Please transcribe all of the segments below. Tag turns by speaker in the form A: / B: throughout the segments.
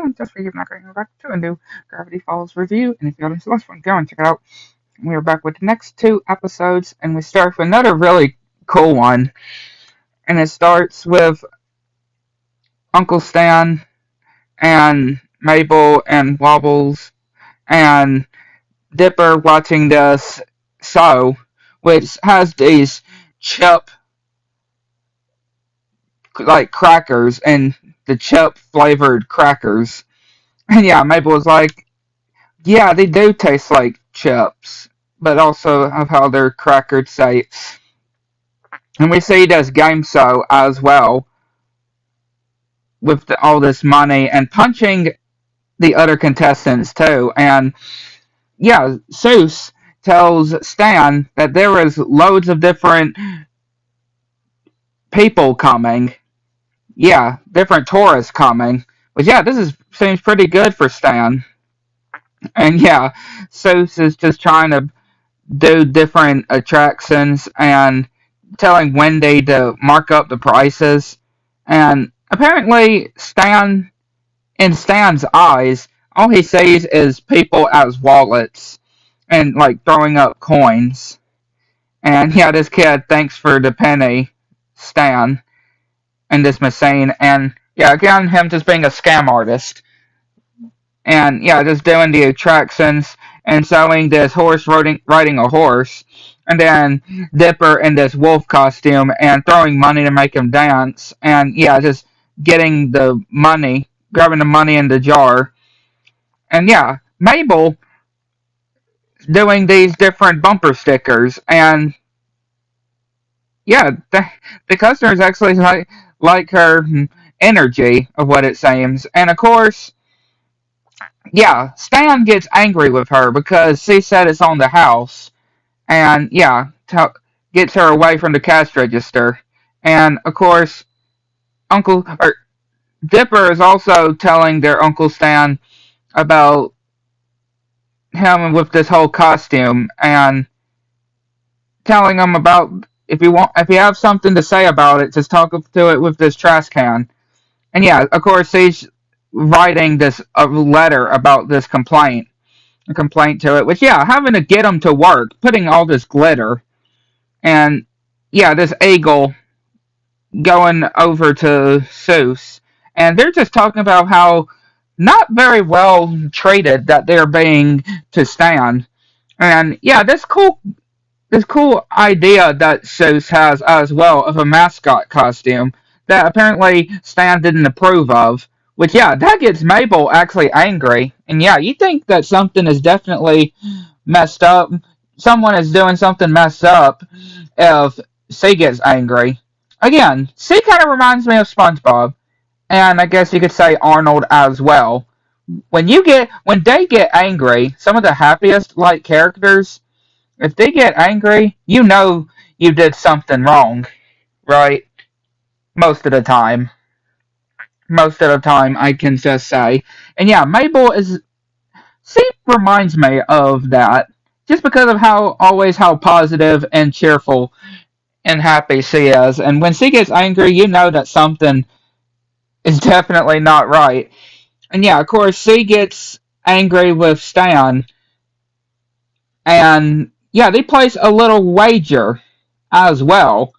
A: doing? Just for you, not going back to a new Gravity Falls review. And if you haven't seen the last one, go and check it out. We are back with the next two episodes, and we start with another really cool one. And it starts with Uncle Stan and Mabel and Wobbles and Dipper watching this show, which has these chip like crackers and the chip flavored crackers. And yeah, Mabel was like, yeah, they do taste like chips, but also of how they're cracker shapes. And we see this game show as well with all this money and punching the other contestants too. And yeah, Seuss tells Stan that there is loads of different people coming. Yeah, different tourists coming. But yeah, seems pretty good for Stan. And yeah, Seuss is just trying to do different attractions and telling Wendy to mark up the prices. And apparently, in Stan's eyes, all he sees is people as wallets and like throwing up coins. And yeah, this kid thanks for the penny, Stan, in this machine. And yeah, again, him just being a scam artist. And yeah, just doing the attractions and selling this horse riding a horse, and then Dipper in this wolf costume and throwing money to make him dance, and yeah, just getting the money, grabbing the money in the jar, and yeah, Mabel doing these different bumper stickers, and yeah, the customers actually like her energy of what it seems, and of course yeah, Stan gets angry with her because she said it's on the house, and yeah, gets her away from the cash register. And of course, Uncle or Dipper is also telling their Uncle Stan about him with this whole costume and telling him about if you have something to say about it, just talk to it with this trash can. And yeah, of course, he's writing this a letter about this complaint a complaint to it, which yeah, having to get them to work, putting all this glitter, and yeah, this eagle going over to Seuss, and they're just talking about how not very well treated that they're being to Stan, and yeah, this cool idea that Seuss has as well of a mascot costume that apparently Stan didn't approve of. Which, yeah, that gets Mabel actually angry. And yeah, you think that something is definitely messed up. Someone is doing something messed up if she gets angry. Again, she kind of reminds me of SpongeBob. And I guess you could say Arnold as well. When they get angry, some of the happiest like characters, if they get angry, you know you did something wrong, right? Most of the time. Most of the time, I can just say. And yeah, she reminds me of that. Just because of how positive and cheerful and happy she is. And when she gets angry, you know that something is definitely not right. And yeah, of course, she gets angry with Stan. And yeah, they place a little wager as well.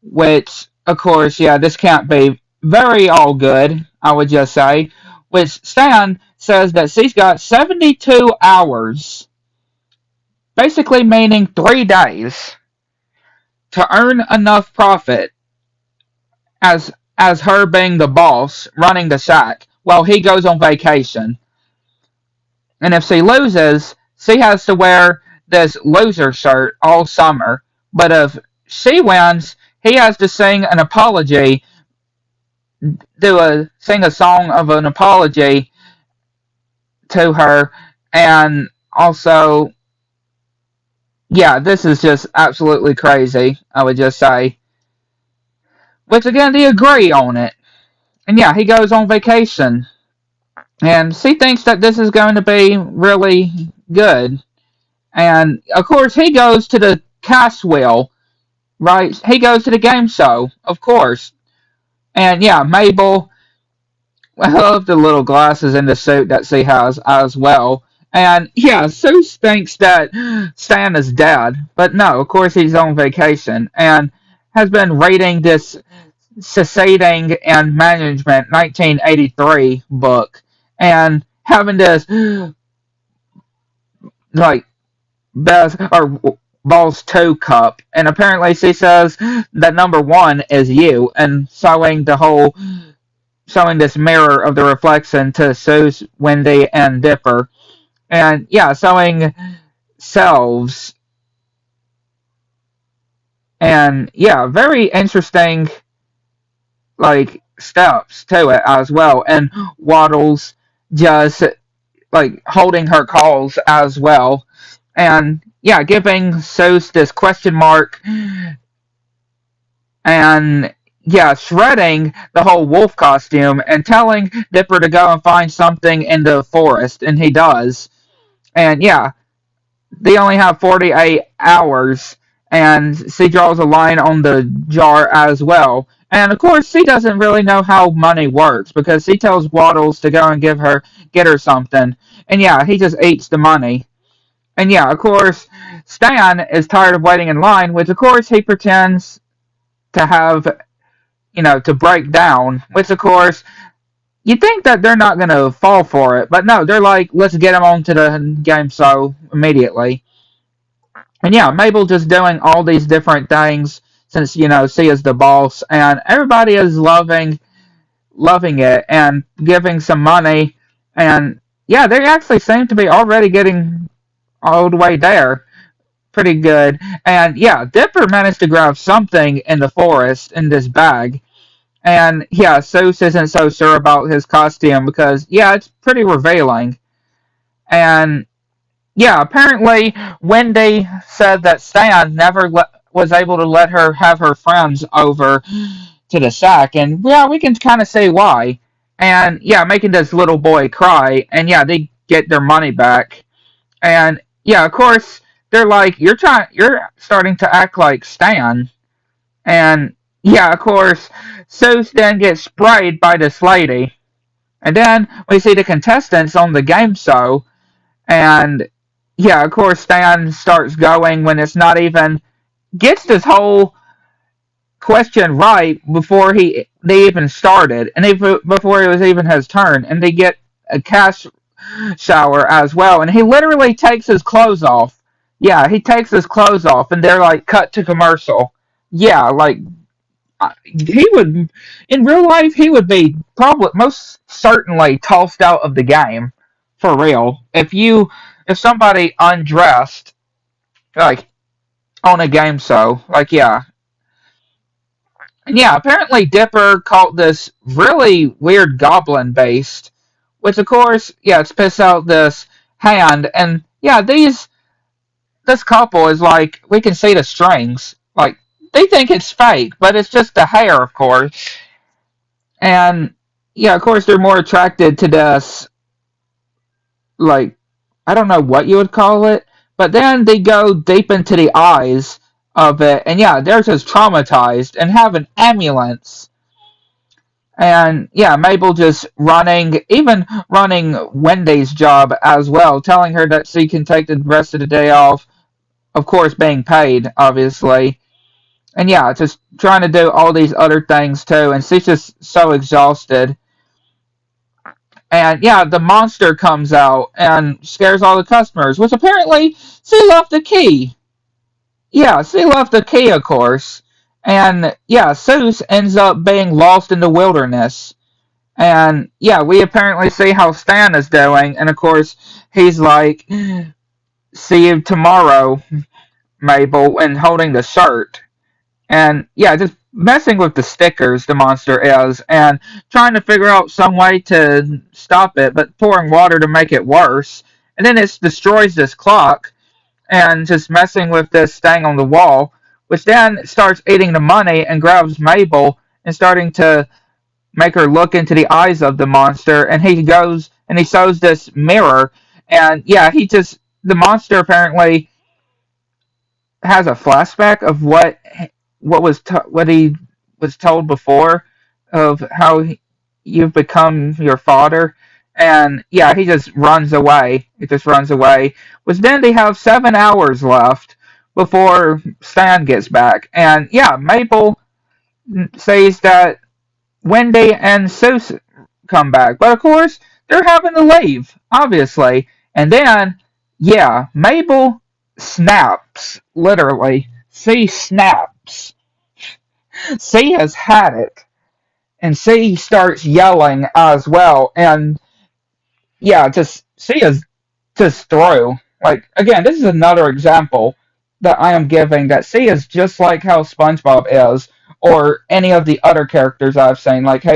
A: Which, of course, yeah, this can't be very all good, I would just say. Which Stan says that she's got 72 hours, basically meaning 3 days, to earn enough profit as her being the boss running the shack while he goes on vacation. And if she loses, she has to wear this loser shirt all summer. But if she wins, he has to sing a song of an apology to her, and also, yeah, this is just absolutely crazy, I would just say. Which again, they agree on it. And yeah, he goes on vacation. And she thinks that this is going to be really good. And of course, he goes to the cash wheel, right? He goes to the game show, of course. And yeah, Mabel I love the little glasses in the suit that she has as well. And yeah, Seuss thinks that Stan is dead, but no, of course he's on vacation and has been reading this Societing and Management 1983 book and having this like best or balls toe cup, and apparently she says that number one is you, and showing this mirror of the reflection to Seuss, Wendy, and Dipper, and yeah, showing selves, and yeah, very interesting like steps to it as well, and Waddles just like holding her calls as well, and yeah, giving Seuss this question mark, and yeah, shredding the whole wolf costume and telling Dipper to go and find something in the forest, and he does. And yeah, they only have 48 hours, and she draws a line on the jar as well. And of course, she doesn't really know how money works because she tells Waddles to go and get her something, and yeah, he just eats the money. And yeah, of course, Stan is tired of waiting in line, which of course he pretends to have, to break down, which of course you think that they're not going to fall for it, but no, they're like, let's get him onto the game show immediately. And yeah, Mabel just doing all these different things since, she is the boss, and everybody is loving it and giving some money. And yeah, they actually seem to be already getting all the way there. Pretty good. And yeah, Dipper managed to grab something in the forest in this bag. And yeah, Seuss isn't so sure about his costume because, yeah, it's pretty revealing. And yeah, apparently Wendy said that Stan never was able to let her have her friends over to the shack. And yeah, we can kind of see why. And yeah, making this little boy cry. And yeah, they get their money back. And yeah, of course, they're like, you're starting to act like Stan. And yeah, of course, Seuss then gets sprayed by this lady. And then we see the contestants on the game show. And yeah, of course, Stan starts going when it's not even, gets this whole question right before they even started. And before it was even his turn. And they get a cash shower as well. And he literally takes his clothes off. Yeah, he takes his clothes off. And they're like, cut to commercial. Yeah, like he would in real life he would be probably most certainly tossed out of the game for real if somebody undressed like on a game show like yeah. And yeah, apparently Dipper caught this really weird goblin based, which of course yeah, it's piss out this hand. And yeah, this couple is like, we can see the strings, like they think it's fake but it's just the hair of course. And yeah, of course, they're more attracted to this, like, I don't know what you would call it, but then they go deep into the eyes of it, and yeah, they're just traumatized and have an ambulance. And yeah, Mabel just even running Wendy's job as well, telling her that she can take the rest of the day off, of course, being paid, obviously. And yeah, just trying to do all these other things too, and she's just so exhausted. And yeah, the monster comes out and scares all the customers, which apparently she left the key. Yeah, she left the key, of course. And yeah, Seuss ends up being lost in the wilderness. And yeah, we apparently see how Stan is doing. And of course, he's like, see you tomorrow, Mabel, and holding the shirt. And yeah, just messing with the stickers, the monster is, and trying to figure out some way to stop it, but pouring water to make it worse. And then it destroys this clock and just messing with this thing on the wall, which then starts eating the money and grabs Mabel and starting to make her look into the eyes of the monster. And he goes and he shows this mirror, and yeah, the monster apparently has a flashback of what he was told before of how you've become your father. And yeah, he just runs away. He just runs away. Which then they have 7 hours left before Stan gets back. And yeah, Mabel says that Wendy and Seuss come back. But of course, they're having to leave, obviously. And then, yeah, Mabel snaps, literally. She snaps. She has had it. And she starts yelling as well. And yeah, just she is just through. Like again, this is another example that I am giving that she is just like how SpongeBob is, or any of the other characters I've seen, like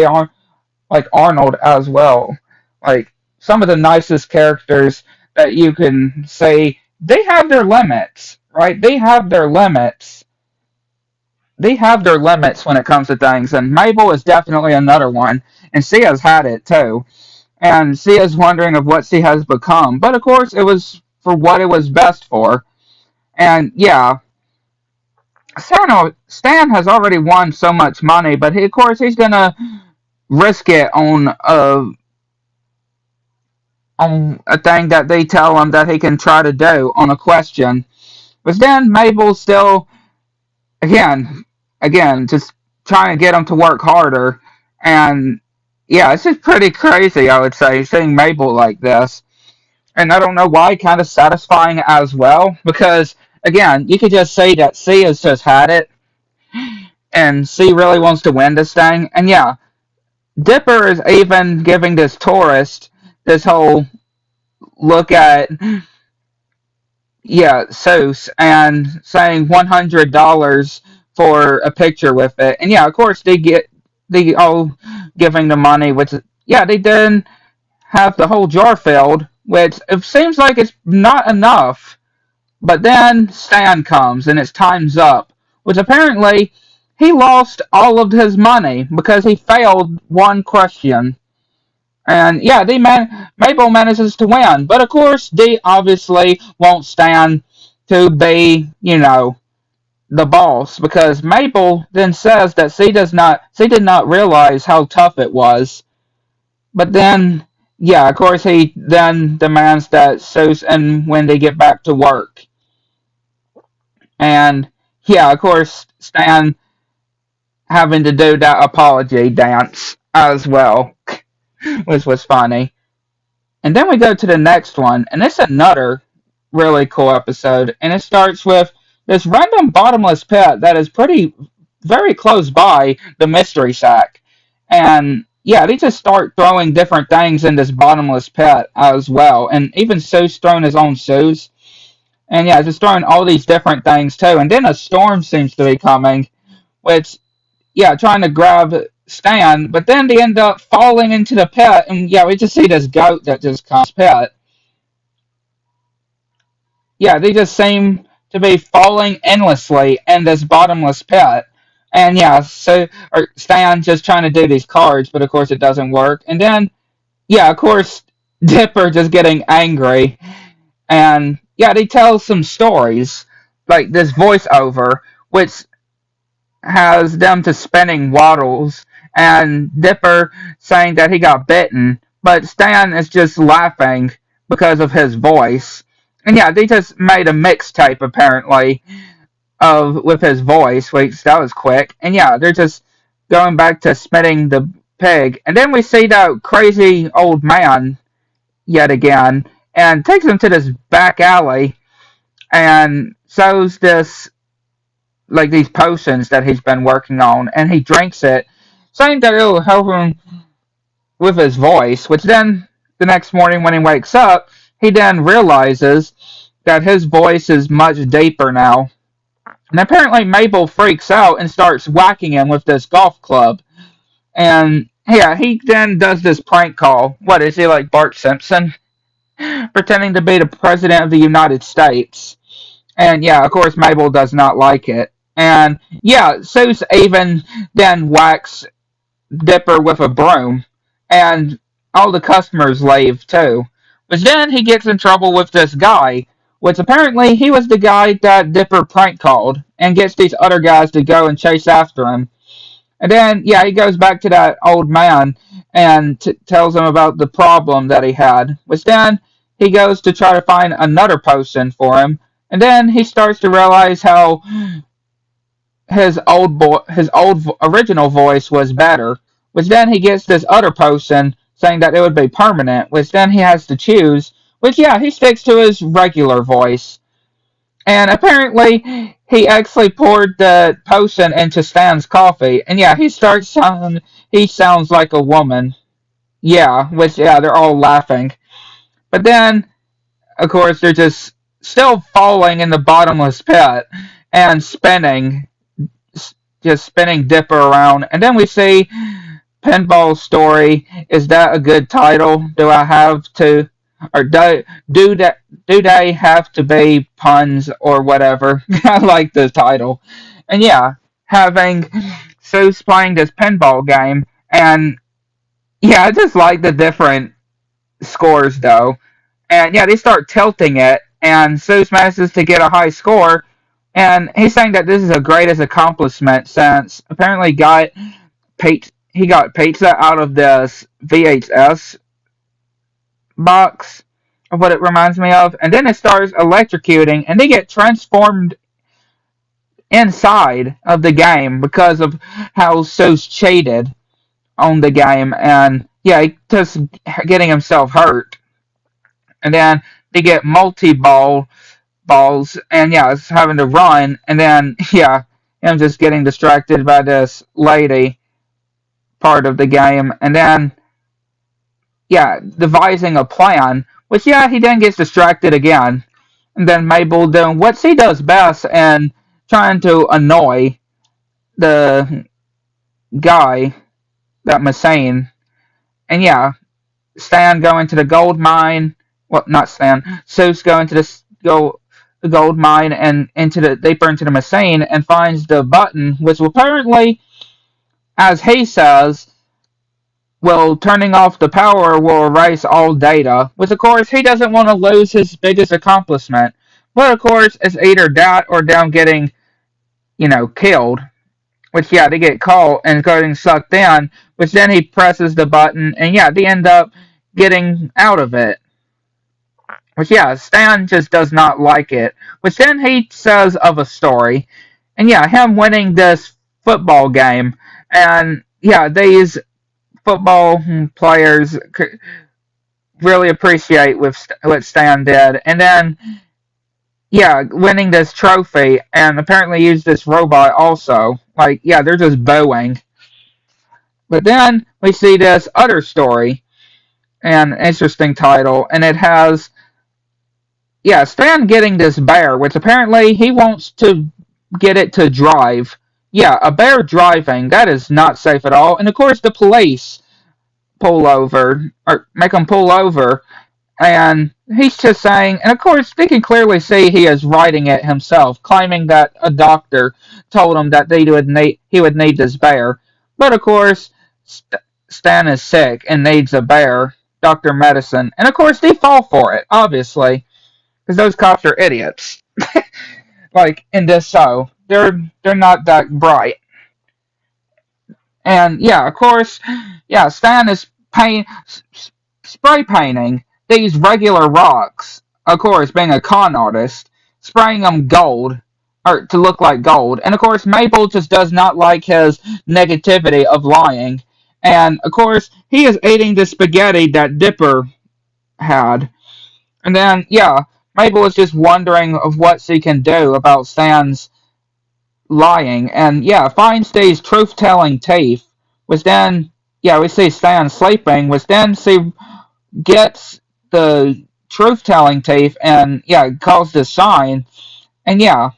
A: like Arnold as well. Like some of the nicest characters that you can say, they have their limits, right? They have their limits when it comes to things, and Mabel is definitely another one, and she has had it too. And she is wondering of what she has become. But of course, it was for what it was best for. And yeah, Stan has already won so much money, but of course he's gonna risk it on a thing that they tell him that he can try to do on a question. But then Mabel still, again, just trying to get him to work harder. And yeah, it's just pretty crazy, I would say, seeing Mabel like this. And I don't know why, kind of satisfying as well, because again, you could just say that C has just had it, and C really wants to win this thing. And yeah, Dipper is even giving this tourist this whole look at, yeah, Seuss, and saying $100 for a picture with it. And yeah, of course they all giving the money, which yeah, they didn't have the whole jar filled, which it seems like it's not enough. But then Stan comes and it's time's up, which apparently he lost all of his money because he failed one question. And yeah, Mabel manages to win, but of course they obviously won't stand to be, the boss, because Mabel then says that she did not realize how tough it was. But then, yeah, of course he then demands that Seuss and Wendy get back to work. And yeah, of course Stan having to do that apology dance as well, which was funny. And then we go to the next one, and it's another really cool episode. And it starts with this random bottomless pit that is very close by the mystery shack. And yeah, they just start throwing different things in this bottomless pit as well. And even Seuss throwing his own shoes. And yeah, just throwing all these different things too. And then a storm seems to be coming, which, yeah, trying to grab Stan, but then they end up falling into the pit, and yeah, we just see this goat that just comes pit. Yeah, they just seem to be falling endlessly in this bottomless pit. And yeah, so or Stan just trying to do these cards, but of course it doesn't work. And then yeah, of course Dipper just getting angry, and yeah, they tell some stories like this voiceover, which has them to spinning waddles, and Dipper saying that he got bitten, but Stan is just laughing because of his voice. And yeah, they just made a mixtape apparently of with his voice, which that was quick. And yeah, they're just going back to spinning the pig, and then we see that crazy old man yet again, and takes him to this back alley and shows this like these potions that he's been working on, and he drinks it, saying that it'll help him with his voice. Which then, the next morning when he wakes up, he then realizes that his voice is much deeper now. And apparently, Mabel freaks out and starts whacking him with this golf club. And yeah, he then does this prank call. What is he, like Bart Simpson? Pretending to be the President of the United States. And yeah, of course, Mabel does not like it. And yeah, Seuss even then whacks Dipper with a broom. And all the customers leave too. But then he gets in trouble with this guy, which apparently he was the guy that Dipper prank called, and gets these other guys to go and chase after him. And then, yeah, he goes back to that old man and tells him about the problem that he had. Which then he goes to try to find another potion for him. And then he starts to realize how his old original voice was better. Which then he gets this other potion saying that it would be permanent. Which then he has to choose. Which, yeah, he sticks to his regular voice. And apparently, he actually poured the potion into Stan's coffee. And yeah, he sounds like a woman. Yeah, which, yeah, they're all laughing. But then, of course, they're just still falling in the bottomless pit and just spinning Dipper around. And then we see Pinball Story. Is that a good title? Do I have to, or do that? Do they have to be puns or whatever? I like the title, and yeah, having Seuss playing this pinball game, and yeah, I just like the different scores though, and yeah, they start tilting it, and Seuss manages to get a high score, and he's saying that this is a greatest accomplishment since apparently he got pizza out of this VHS box of what it reminds me of, and then it starts electrocuting, and they get transformed inside of the game because of how So's cheated on the game, and yeah, he just getting himself hurt, and then they get multi-ball balls, and yeah, it's having to run, and then yeah, him just getting distracted by this lady part of the game, and then yeah, devising a plan, which, yeah, he then gets distracted again. And then Mabel doing what she does best and trying to annoy the guy, that Messane. And yeah, Stan going to the gold mine. Well, not Stan. Seuss going to the gold mine and deeper into the Messane and finds the button, which apparently, as he says, well, turning off the power will erase all data, which of course he doesn't want to lose his biggest accomplishment. But of course, it's either that or them getting, killed. Which, yeah, they get caught and getting sucked in, which then he presses the button, and yeah, they end up getting out of it. Which, yeah, Stan just does not like it. Which then he says of a story, and yeah, him winning this football game, and yeah, these football players really appreciate what Stan did. And then, yeah, winning this trophy and apparently use this robot also. Like, yeah, they're just bowing. But then we see this other story, an interesting title, and it has, yeah, Stan getting this bear, which apparently he wants to get it to drive. Yeah, a bear driving, that is not safe at all. And of course, the police pull over, or make him pull over, and he's just saying, and of course they can clearly see he is writing it himself, claiming that a doctor told him that he would need this bear. But of course, Stan is sick and needs a bear, doctor medicine, and of course they fall for it, obviously, because those cops are idiots. Like in this show, they're not that bright. And yeah, of course, yeah, Stan is spray painting these regular rocks. Of course, being a con artist, spraying them gold or to look like gold. And of course, Mabel just does not like his negativity of lying. And of course, he is eating the spaghetti that Dipper had. And then, yeah, Mabel is just wondering of what she can do about Stan's lying, and yeah, finds these truth-telling teeth, which then, yeah, we see Stan sleeping, which then she gets the truth-telling teeth, and yeah, calls the sign, and yeah,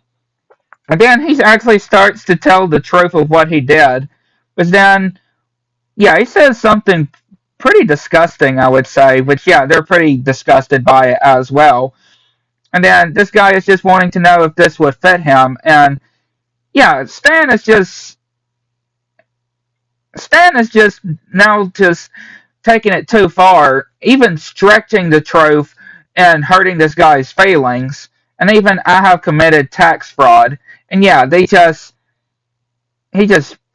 A: and then he actually starts to tell the truth of what he did, which then, yeah, he says something pretty disgusting, I would say, which, yeah, they're pretty disgusted by it as well, and then this guy is just wanting to know if this would fit him, and yeah, Stan is just now just taking it too far, even stretching the truth and hurting this guy's feelings. And even I have committed tax fraud. And yeah, he just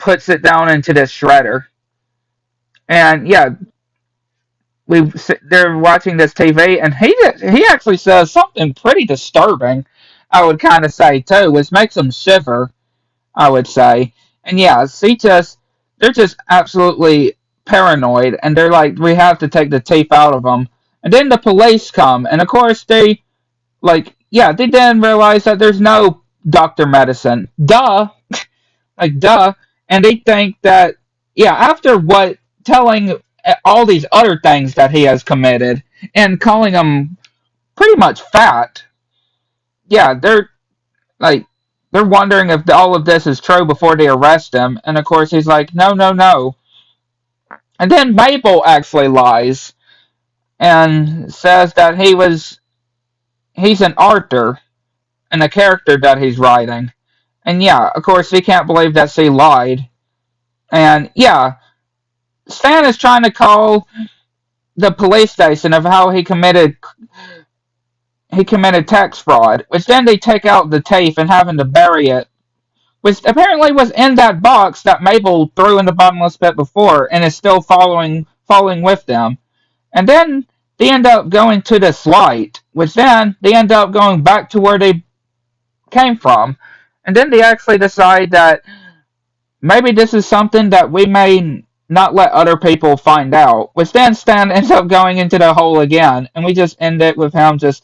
A: puts it down into the shredder. And yeah, they're watching this TV, and he actually says something pretty disturbing. I would kind of say too, which makes them shiver. I would say, and yeah, they're just absolutely paranoid, and they're like, we have to take the tape out of them. And then the police come, and of course they then realize that there's no doctor medicine. Duh, like duh, and they think that yeah, after what telling all these other things that he has committed and calling him pretty much fat. Yeah, like they're wondering if all of this is true before they arrest him, and of course he's like, no, no, no. And then Mabel actually lies and says that he's an author in a character that he's writing. And yeah, of course he can't believe that she lied. And yeah, Stan is trying to call the police station of how he committed tax fraud, which then they take out the tape and having to bury it, which apparently was in that box that Mabel threw in the bottomless pit before, and is still following with them. And then they end up going to this light, which then they end up going back to where they came from. And then they actually decide that maybe this is something that we may not let other people find out, which then Stan ends up going into the hole again, and we just end it with him just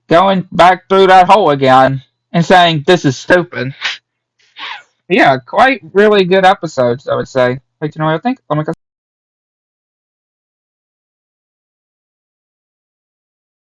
A: going back through that hole again and saying, this is stupid. Yeah, quite really good episodes, I would say. Like, you know what I think? Oh my god.